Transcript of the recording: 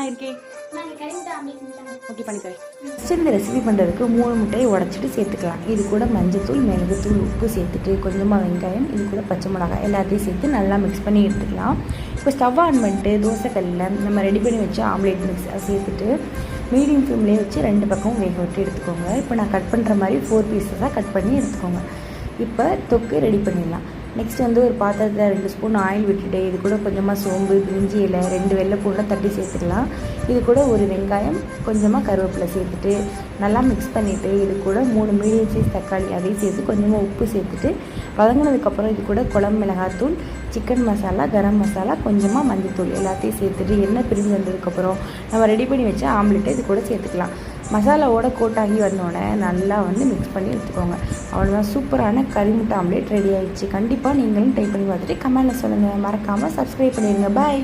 இருக்கே. ஓகே பண்ணித்தரேன். ஃபஸ்ட்டு இந்த ரெசிபி பண்ணுறதுக்கு 3 முட்டையை உடச்சிட்டு சேர்த்துக்கலாம். இது கூட மஞ்சத்தூள், மிளகுத்தூள், உப்பு சேர்த்துட்டு கொஞ்சமாக வெங்காயம், இது கூட பச்சை மிளகாய் எல்லாத்தையும் சேர்த்து நல்லா மிக்ஸ் பண்ணி எடுத்துக்கலாம். இப்போ ஸ்டவ் ஆன் பண்ணிட்டு தோசைக்கல்லில் நம்ம ரெடி பண்ணி வச்சு ஆம்லேட் மிக்ஸ் சேர்த்துட்டு மீடியம் ஃப்ளேம்லேயே வச்சு 2 பக்கமும் வேக விட்டு எடுத்துக்கோங்க. இப்போ நான் கட் பண்ணுற மாதிரி 4 பீஸஸாக கட் பண்ணி எடுத்துக்கோங்க. இப்போ தொக்கு ரெடி பண்ணிடலாம். நெக்ஸ்ட் ஒரு பாத்திரத்தில் 2 ஸ்பூன் ஆயில் விட்டுட்டு இது கூட கொஞ்சமாக சோம்பு, பிரிஞ்சி இலை, 2 வெள்ளைப்பூண்டை தட்டி சேர்த்துக்கலாம். இது கூட ஒரு வெங்காயம், கொஞ்சமாக கருவேப்பிலை சேர்த்துட்டு நல்லா மிக்ஸ் பண்ணிவிட்டு இது கூட 3 மீடியம் சைஸ் தக்காளி அதையும் சேர்த்து கொஞ்சமாக உப்பு சேர்த்துட்டு வதங்கினதுக்கப்புறம் இது கூட குழம்பு மிளகாத்தூள், சிக்கன் மசாலா, கரம் மசாலா, கொஞ்சமாக மஞ்சள்தூள் எல்லாத்தையும் சேர்த்துட்டு எண்ணெய் பிரிஞ்சு வந்ததுக்கப்புறம் நம்ம ரெடி பண்ணி வச்ச ஆம்லெட்டை இது கூட சேர்த்துக்கலாம். மசாலாவோட கோட்டாகி வந்தோடனே நல்லா மிக்ஸ் பண்ணி எடுத்துக்கோங்க. அவ்வளோதான், சூப்பரான கறி முட்டை ஆம்லேட் ரெடி ஆகிடுச்சு. கண்டிப்பாக நீங்களும் ட்ரை பண்ணி பார்த்துட்டு கமெண்ட்டில் சொல்லுங்கள். மறக்காமல் சப்ஸ்கிரைப் பண்ணிடுங்க. பாய்.